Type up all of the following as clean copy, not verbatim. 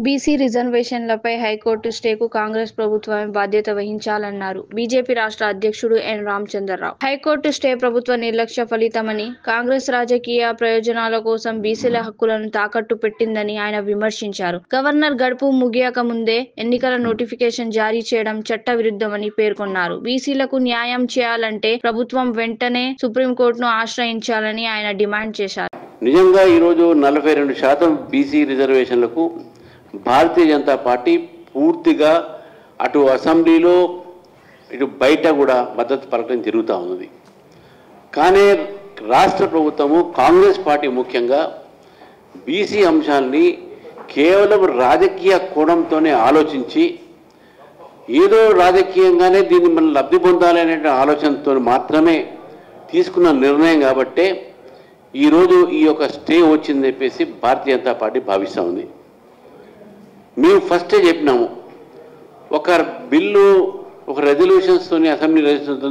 BC రిజర్వేషన్లపై high court stake Congress ప్రభుత్వమే బాధ్యత వహించాలన్నారు BJP రాష్ట్ర అధ్యక్షుడు ఎన్ రామచంద్రరావు. హైకోర్టు స్టే ప్రభుత్వ నిర్లక్ష్య ఫలితమని, కాంగ్రెస్ రాజకీయ ప్రయోజనాల కోసం బీసీల హక్కులను తాకట్టు పెట్టిందని ఆయన విమర్శించారు. గవర్నర్ గడువు ముగియక ముందే ఎన్నికల నోటిఫికేషన్ జారీ చేయడం చట్ట విరుద్ధమని పేర్కొన్నారు. బీసీలకు న్యాయం చేయాలంటే ప్రభుత్వం వెంటనే సుప్రీంకోర్టును ఆశ్రయించాలని ఆయన డిమాండ్ చేశారు. నిజంగా ఈరోజు 42% బీసీ రిజర్వేషన్లకు భారతీయ జనతా పార్టీ పూర్తిగా అటు అసెంబ్లీలో ఇటు బయట కూడా మద్దతు పలకడం జరుగుతూ ఉన్నది. కానీ రాష్ట్ర ప్రభుత్వము కాంగ్రెస్ పార్టీ ముఖ్యంగా బీసీ అంశాన్ని కేవలం రాజకీయ కోణంతోనే ఆలోచించి ఏదో రాజకీయంగానే దీన్ని మనం లబ్ధి పొందాలి అనే ఆలోచనతో మాత్రమే తీసుకున్న నిర్ణయం కాబట్టే ఈరోజు ఈ యొక్క స్టే వచ్చిందని చెప్పేసి భారతీయ జనతా పార్టీ భావిస్తూ ఉంది. మేము ఫస్టే చెప్పినాము, ఒక బిల్లు ఒక రెజల్యూషన్స్తో అసెంబ్లీ రెజల్యూషన్తో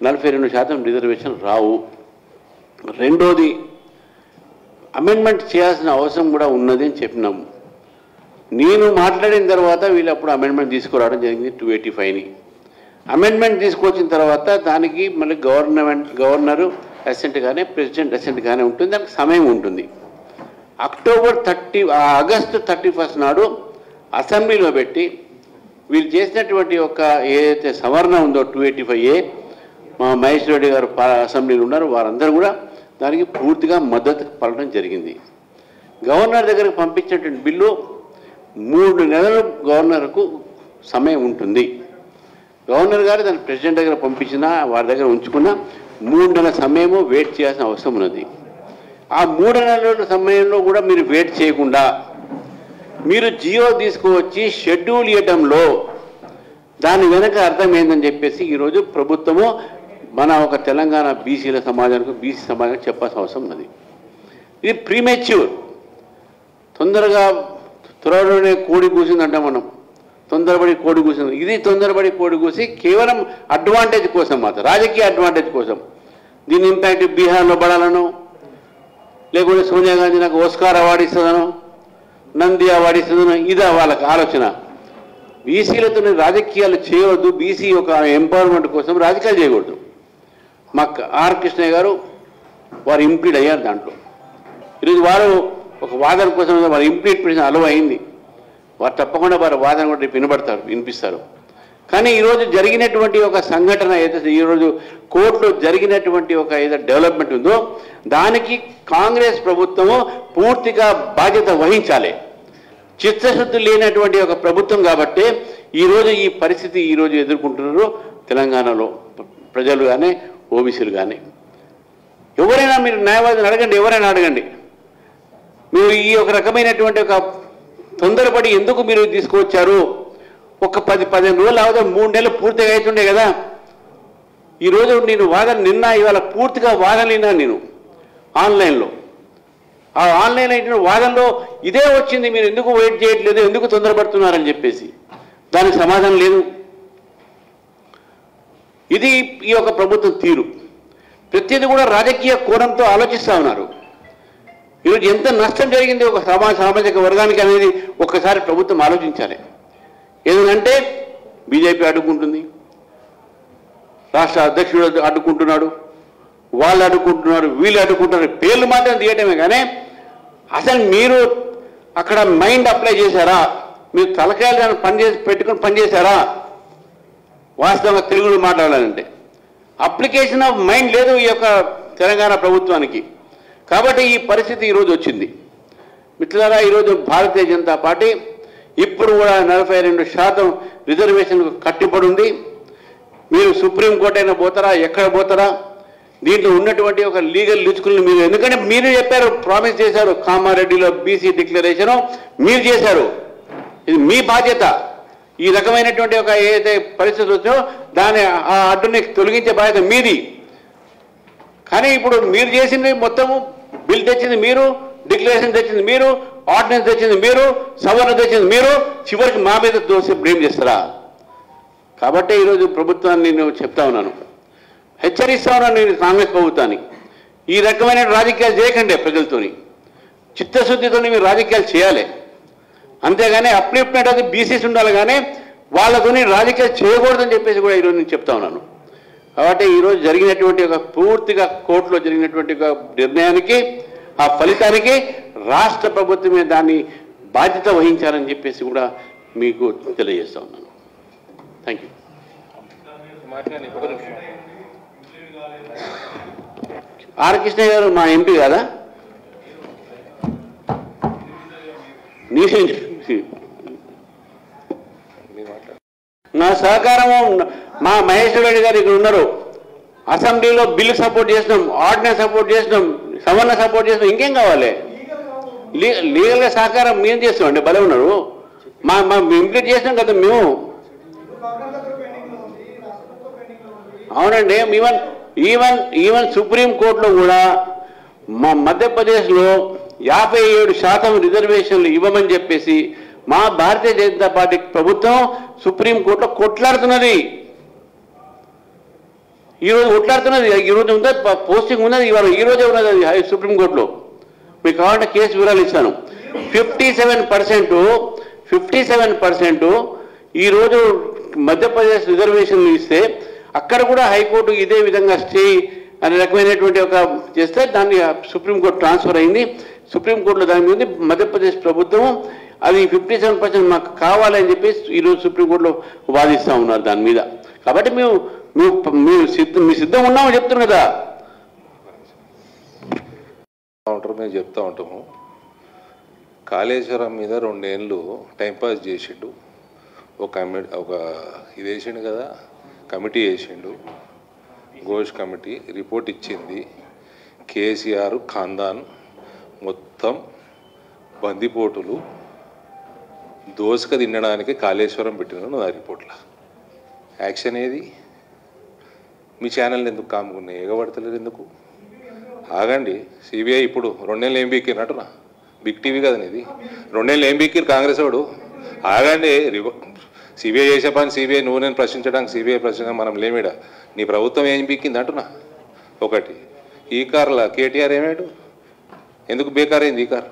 42% రిజర్వేషన్ రావు. రెండోది అమెండ్మెంట్ చేయాల్సిన అవసరం కూడా ఉన్నది అని చెప్పినాము. నేను మాట్లాడిన తర్వాత వీళ్ళు అప్పుడు అమెండ్మెంట్ తీసుకురావడం జరిగింది 285ని. అమెండ్మెంట్ తీసుకొచ్చిన తర్వాత దానికి మళ్ళీ గవర్నరు అసెంట్ కానీ ప్రెసిడెంట్ అసెంట్ కానీ ఉంటుంది, దానికి సమయం ఉంటుంది. ఆగస్టు 31 నాడు అసెంబ్లీలో పెట్టి వీళ్ళు చేసినటువంటి ఒక ఏదైతే సవరణ ఉందో 285A, మా మహేష్ రెడ్డి గారు అసెంబ్లీలో ఉన్నారు, వారందరూ కూడా దానికి పూర్తిగా మద్దతు పలకడం జరిగింది. గవర్నర్ దగ్గరకు పంపించినటువంటి బిల్లు 3 నెలలు గవర్నర్కు సమయం ఉంటుంది. గవర్నర్ గారు దాన్ని ప్రెసిడెంట్ దగ్గర పంపించినా వారి దగ్గర ఉంచుకున్నా 3 నెలల సమయము వెయిట్ చేయాల్సిన అవసరం ఉన్నది. ఆ 3 నెలల సమయంలో కూడా మీరు వెయిట్ చేయకుండా మీరు జియో తీసుకువచ్చి షెడ్యూల్ ఇవ్వడంలో దాని వెనక అర్థం ఏందని చెప్పేసి ఈరోజు ప్రభుత్వము మన ఒక తెలంగాణ బీసీల సమాజానికి బీసీ సమాజానికి చెప్పాల్సిన అవసరం ఉన్నది. ఇది ప్రీమెచ్యూర్, త్వరలోనే కోడి కూసిందంటే మనం తొందరపడి కోడి కూసింది. ఇది తొందరపడి కోడి కూసి కేవలం అడ్వాంటేజ్ కోసం మాత్రం, రాజకీయ అడ్వాంటేజ్ కోసం దీని ఇంపాక్ట్ బీహార్లో పడాలను, లేకుంటే సోనియా గాంధీ నాకు ఓస్కార్ అవార్డు ఇస్తుందనో, నంది అవార్డు ఇస్తుందనో, ఇదా వాళ్ళకి ఆలోచన. బీసీలతో రాజకీయాలు చేయవద్దు, బీసీ యొక్క ఎంపవర్మెంట్ కోసం రాజకీయాలు చేయకూడదు. మా ఆర్ కృష్ణయ్య గారు వారు ఇంప్లీడ్ అయ్యారు దాంట్లో. ఈరోజు వారు ఒక వాదన కోసం వారు ఇంప్లీడ్ అలవ్ అయింది. వారు తప్పకుండా వారి వాదన కూడా వినిపిస్తారు. కానీ ఈరోజు జరిగినటువంటి ఒక సంఘటన ఏదైతే ఈరోజు కోర్టులో జరిగినటువంటి ఒక ఏదైతే డెవలప్మెంట్ ఉందో దానికి కాంగ్రెస్ ప్రభుత్వము పూర్తిగా బాధ్యత వహించాలి. చిత్తశుద్ధి లేనటువంటి ఒక ప్రభుత్వం కాబట్టి ఈరోజు ఈ పరిస్థితి ఈరోజు ఎదుర్కొంటున్నారు తెలంగాణలో ప్రజలు కానీ ఓబీసీలు కానీ. ఎవరైనా మీరు న్యాయవాదిని అడగండి, ఎవరైనా అడగండి, మీరు ఈ ఒక రకమైనటువంటి ఒక తొందరపడి ఎందుకు మీరు తీసుకువచ్చారు? ఒక 10-15 రోజులు అవదా, 3 నెలలు పూర్తిగా అవుతుండే కదా. ఈరోజు నేను నిన్న ఇవాళ పూర్తిగా వాదన నేను ఆన్లైన్లో. ఆ ఆన్లైన్ అయిన వాదనలో ఇదే వచ్చింది, మీరు ఎందుకు వెయిట్ చేయట్లేదు, ఎందుకు తొందరపడుతున్నారని చెప్పేసి. దానికి సమాధానం లేదు. ఇది ఈ యొక్క ప్రభుత్వం తీరు. ప్రతిదీ కూడా రాజకీయ కోణంతో ఆలోచిస్తూ ఉన్నారు. ఈరోజు ఎంత నష్టం జరిగింది ఒక సామాజిక వర్గానికి అనేది ఒక్కసారి ప్రభుత్వం ఆలోచించాలి. ఏదంటే బీజేపీ అడ్డుకుంటుంది, రాష్ట్ర అధ్యక్షుడు అడ్డుకుంటున్నాడు, వాళ్ళు అడ్డుకుంటున్నారు, వీళ్ళు అడ్డుకుంటున్నారు, పేర్లు మాత్రం తీయటమే. కానీ అసలు మీరు అక్కడ మైండ్ అప్లై చేశారా? మీరు తలకాయలు పెట్టుకుని పనిచేశారా? వాస్తవంగా తెలుగులో మాట్లాడాలంటే అప్లికేషన్ ఆఫ్ మైండ్ లేదు ఈ యొక్క తెలంగాణ ప్రభుత్వానికి. కాబట్టి ఈ పరిస్థితి ఈరోజు వచ్చింది. మిత్రులారా, ఈరోజు భారతీయ జనతా పార్టీ ఇప్పుడు కూడా 42% రిజర్వేషన్కు కట్టుబడి ఉంది. మీరు సుప్రీంకోర్టు అయినా పోతారా, ఎక్కడ పోతారా? దీంట్లో ఉన్నటువంటి ఒక లీగల్ లిచుకుల్ని మీరు, ఎందుకంటే మీరు చెప్పారు, ప్రామిస్ చేశారు, కామారెడ్డిలో బీసీ డిక్లరేషను మీరు చేశారు, ఇది మీ బాధ్యత. ఈ రకమైనటువంటి ఒక ఏదైతే పరిస్థితి వచ్చినో దాని ఆ అడ్డుని తొలగించే బాధ్యత మీది. కానీ ఇప్పుడు మీరు చేసింది మొత్తము బిల్ తెచ్చింది మీరు, డిక్లరేషన్ తెచ్చింది మీరు, ఆర్డినెన్స్ తెచ్చింది మీరు, సవరణ తెచ్చింది మీరు, చివరికి మా మీద దోషి బ్లేమ్ చేస్తారా? కాబట్టి ఈరోజు ప్రభుత్వాన్ని నేను చెప్తా ఉన్నాను, హెచ్చరిస్తా ఉన్నాను నేను కాంగ్రెస్ ప్రభుత్వాన్ని, ఈ రకమైన రాజకీయాలు చేయకండి. ప్రజలతోని చిత్తశుద్ధితో మీరు రాజకీయాలు చేయాలి. అంతేగాని అప్లిప్మెంట్ అది బీసీస్ ఉండాలి, కానీ వాళ్ళతోని రాజకీయాలు చేయకూడదని చెప్పేసి కూడా ఈరోజు నేను చెప్తా ఉన్నాను. కాబట్టి ఈరోజు జరిగినటువంటి ఒక పూర్తిగా కోర్టులో జరిగినటువంటి ఒక నిర్ణయానికి, ఆ ఫలితానికి రాష్ట్ర ప్రభుత్వమే దాన్ని బాధ్యత వహించాలని చెప్పేసి కూడా మీకు తెలియజేస్తా ఉన్నాను. Thank you. ఆర్ కృష్ణ గారు మా ఎంపీ కదా, నా సహకారము మా మహేశ్వర రెడ్డి గారు ఇక్కడ ఉన్నారు. అసెంబ్లీలో బిల్లు సపోర్ట్ చేసినాం, ఆర్డినెన్స్ సపోర్ట్ చేసినాం, సవరణ సపోర్ట్ చేసినాం. ఇంకేం కావాలి? లీగల్గా సహకారం మేము చేస్తామండి. భలే ఉన్నారు. మా ఇంప్లీట్ చేసినాం కదా మేము. అవునండి. ఈవెన్ సుప్రీంకోర్టులో కూడా మా మధ్యప్రదేశ్లో 57% రిజర్వేషన్లు ఇవ్వమని చెప్పేసి మా భారతీయ జనతా పార్టీ ప్రభుత్వం సుప్రీంకోర్టులో కొట్లాడుతున్నది. ఈరోజు కొట్లాడుతున్నది. ఈరోజు ఉన్నది, పోస్టింగ్ ఉన్నది, ఈ రోజే ఉన్నది అది సుప్రీంకోర్టులో. మీకు కావాలంటే కేసు వివరాలు ఇస్తాను. 57% ఈరోజు మధ్యప్రదేశ్ రిజర్వేషన్లు ఇస్తే అక్కడ కూడా హైకోర్టు ఇదే విధంగా స్టే అనే రకమైనటువంటి ఒక చేస్తే దాన్ని సుప్రీంకోర్టు ట్రాన్స్ఫర్ అయింది. సుప్రీంకోర్టులో దాని మీద మధ్యప్రదేశ్ ప్రభుత్వం అది 57% మాకు కావాలని చెప్పేసి ఈరోజు సుప్రీంకోర్టులో వాదిస్తూ ఉన్నారు దాని మీద. కాబట్టి మీ సిద్ధం ఉన్నామని చెప్తున్నాం కదా. మేము చెప్తా ఉంటాము. కాళేశ్వరం మీద 2 ఏళ్ళు టైంపాస్ చేసిండు. ఒక ఇది వేసిండు కదా, కమిటీ వేసిండు, ఘోష్ కమిటీ రిపోర్ట్ ఇచ్చింది. కేసీఆర్ ఖాందాన్ మొత్తం బందిపోటులు దోసుక తినడానికి కాళేశ్వరం పెట్టినాను ఆ రిపోర్ట్లో. యాక్షన్ ఏది? మీ ఛానల్ ఎందుకు కాముకున్నాయి? ఎగబడతలేదు ఎందుకు? ఆగండి. సిబిఐ ఇప్పుడు 2 ఏళ్ళు ఏం బీక్కినట్టునా? బిగ్ టీవీ కదా ఇది. 2 ఏళ్ళు ఏం బీక్కిరు కాంగ్రెస్ వాడు? ఆగండి. సిబిఐ చేసే పని సిబిఐ, నువ్వు నేను ప్రశ్నించడానికి సిబిఐ ప్రశ్నించడం మనం లేమిడ. నీ ప్రభుత్వం ఏం బీక్కింది అంటున్నా. ఒకటి ఈ కార్లా కేటీఆర్ ఏమేడు? ఎందుకు బేకారైంది ఈ కార్?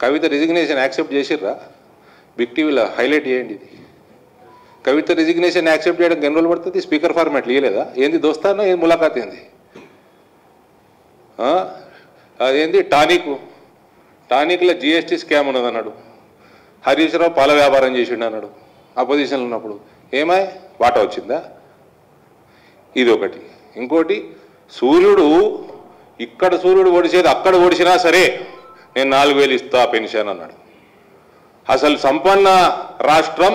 కవిత రిజిగ్నేషన్ యాక్సెప్ట్ చేసిర్రా? బిగ్ టీవీలో హైలైట్ చేయండి. ఇది కవిత రిజిగ్నేషన్ యాక్సెప్ట్ చేయడానికి ఎన్ని రోజులు పడుతుంది? స్పీకర్ ఫార్మాట్ ఇవ్వలేదా? ఏంది దోస్తానో ఏంది ములాఖాత్ ఏంది? అదేంది టానిక్లో జిఎస్టీ స్కామ్ ఉన్నది అన్నాడు. హరీష్ రావు పాల వ్యాపారం చేసిండు అన్నాడు అపోజిషన్లో ఉన్నప్పుడు. ఏమాయ్ వాటా వచ్చిందా? ఇది ఒకటి. ఇంకోటి, ఇక్కడ సూర్యుడు ఒడిసేది అక్కడ ఒడిసినా సరే నేను 4,000 ఇస్తా పెన్షన్ అన్నాడు. అసలు సంపన్న రాష్ట్రం,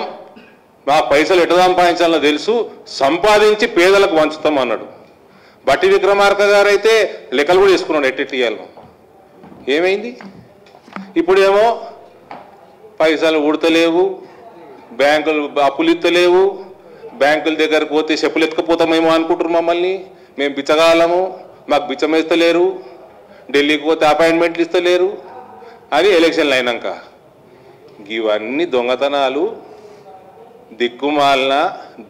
మా పైసలు ఎటు సంపాదించాలో తెలుసు, సంపాదించి పేదలకు పంచుతాం అన్నాడు. బట్టి విక్రమార్క గారు అయితే లెక్కలు కూడా వేసుకున్నాడు ఎట్టెట్టియాలను. ఏమైంది? ఇప్పుడేమో పైసలు ఉడతలేవు, బ్యాంకులు అప్పులు ఇస్తలేవు, బ్యాంకుల దగ్గరకు పోతే చెప్పులు ఎత్తుకపోతామేమో అనుకుంటున్నారు మమ్మల్ని. మేము బిచ్చగాలము, మాకు బిచ్చం వేస్తలేరు, ఢిల్లీకి పోతే అపాయింట్మెంట్లు ఇస్తలేరు అని ఎలక్షన్లు అయినాక. ఇవన్నీ దొంగతనాలు, దిక్కుమాలిన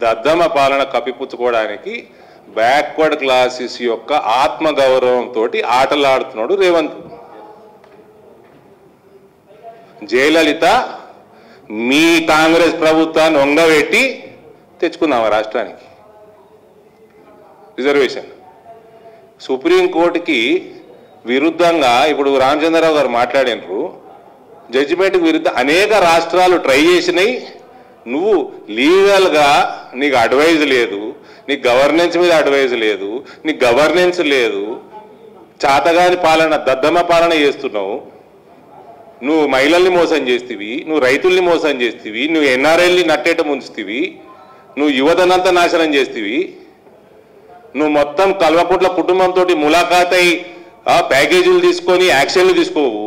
దద్దమ పాలన కప్పిపుచ్చుకోవడానికి బ్యాక్వర్డ్ క్లాసెస్ యొక్క ఆత్మగౌరవంతో ఆటలాడుతున్నాడు రేవంత్. జయలలిత మీ కాంగ్రెస్ ప్రభుత్వాన్ని వంగబెట్టి తెచ్చుకున్నాము రాష్ట్రానికి రిజర్వేషన్. సుప్రీంకోర్టుకి విరుద్ధంగా ఇప్పుడు రామచంద్రరావు గారు మాట్లాడినారు. జడ్జిమెంట్కి విరుద్ధం అనేక రాష్ట్రాలు ట్రై చేసినాయి. నువ్వు లీగల్గా నీకు అడ్వైజ్ లేదు, నీకు గవర్నెన్స్ మీద అడ్వైజ్ లేదు, నీకు గవర్నెన్స్ లేదు, చాతగాని పాలన దద్దమ్మ పాలన చేస్తున్నావు. నువ్వు మహిళల్ని మోసం చేస్తీవి, నువ్వు రైతుల్ని మోసం చేస్తీవి, నువ్వు ఎన్ఆర్ఎల్ని నట్టేట ముంచుతీవి, నువ్వు యువతనంతా నాశనం చేస్తీవి, నువ్వు మొత్తం కల్వకుట్ల కుటుంబంతో ములాఖాతై ప్యాకేజీలు తీసుకొని యాక్షన్లు తీసుకోవు.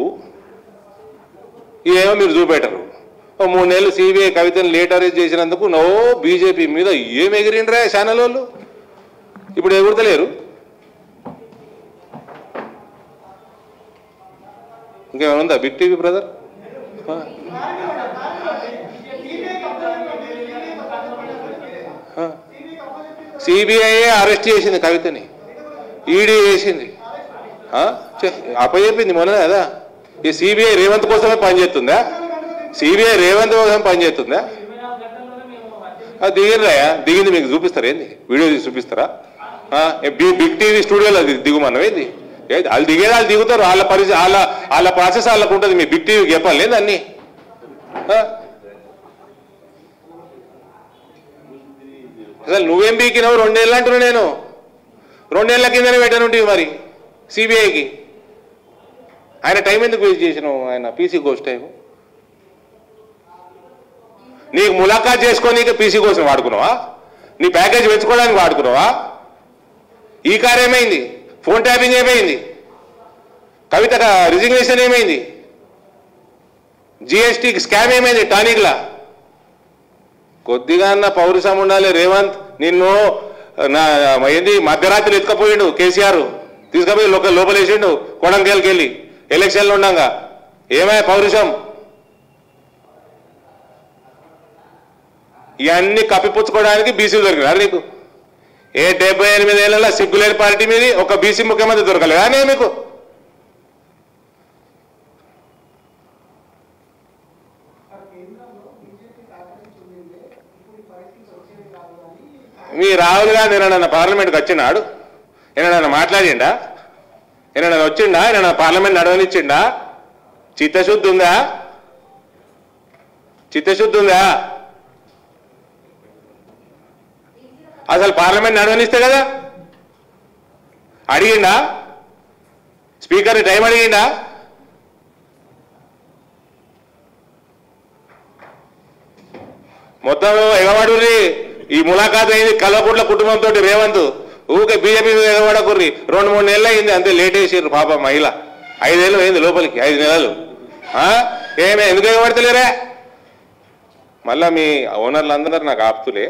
ఇవేమో మీరు చూపెట్టరు. 3 నెలలు సిబిఐ కవితను లేట్ అరెస్ట్ చేసినందుకు బీజేపీ మీద ఏం ఎగిరిండ్రా ఛానల్ వాళ్ళు. ఇప్పుడు ఎగురతలేరు. ఇంకేమైనా ఉందా big TV brother? CBI arrest చేసింది కవితని, ఈడీ చేసింది, అప్పచెప్పింది మొన్న కదా. ఈ సిబిఐ రేవంత్ కోసమే పనిచేస్తుందా? సిబిఐ రేవంత్ కోసం పనిచేస్తుందా? దిగిరాయా? దిగింది మీకు చూపిస్తారా? ఏంది వీడియో తీసి చూపిస్తారా? బిగ్ టీవీ స్టూడియోలో దిగుమన్నాం ఏంది? వాళ్ళు దిగేది వాళ్ళు దిగుతారు, వాళ్ళ పరిస్థితి వాళ్ళ ప్రాసెస్ వాళ్ళకు ఉంటుంది. మీ బిగ్ టీవీకి చెప్పాలి లేదు అన్నీ. అసలు నువ్వేం బీకినావు? 2 ఏళ్ళు అంటున్నా నేను. 2 ఏళ్ల కిందనే పెట్టనుంటివి మరి సిబిఐకి. ఆయన టైం ఎందుకు వేస్ట్ చేసినావు? ఆయన పీసీ కోర్స్ టైం నీకు ములాఖాత్ చేసుకోనీకి పీసీ కోసం వాడుకున్నావా? నీ ప్యాకేజ్ పెంచుకోవడానికి వాడుకున్నావా? ఈ కార్ ఏమైంది? ఫోన్ ట్యాపింగ్ ఏమైంది? కవిత రిజిగ్నేషన్ ఏమైంది? జిఎస్టీ స్కామ్ ఏమైంది? టానిక్లా కొద్దిగా అన్న పౌరుషం ఉండాలి. రేవంత్ నిన్ను ఏంది మధ్యరాత్రి ఎత్తుకపోయిండు కేసీఆర్, తీసుకుపోయి లోపలేసిండు కొడంగల్కి వెళ్ళి ఎలక్షన్లు ఉండగా. ఏమై పౌరుషం? ఇవన్నీ కప్పిపుచ్చుకోవడానికి బీసీలు దొరికినారు నీకు. 78 ఏళ్ళ సిగ్గులేని పార్టీ మీది ఒక బీసీ ముఖ్యమంత్రి దొరకలేదా నే మీకు? మీ రాహుల్ గాంధీ ఏమన్నా పార్లమెంట్కి వచ్చినాడు? ఏమన్నా మాట్లాడిండా? ఏమన్నా వచ్చిండా? ఏమన్నా పార్లమెంట్ నడవనిచ్చిండా? చిత్తశుద్ధి ఉందా? చిత్తశుద్ధి ఉందా? అసలు పార్లమెంట్ నడవనిస్తే కదా అడిగిండా? స్పీకర్ని టైం అడిగిండా? మొత్తం ఎగవాడుర్రి. ఈ ములాఖాత్ అయింది కల్వకుంట్ల కుటుంబంతో రేవంత్. ఊకే బీజేపీ మీద ఎగవాడకుర్రి. 2-3 నెలలు అయింది అంతే, లేట్ వేసారు పాప మహిళ. 5 ఏళ్ళు అయింది లోపలికి, 5 నెలలు. ఏమే ఎందుకు ఎగబడతలేరే? మళ్ళా మీ ఓనర్లు అందరూ నాకు ఆపుతులే.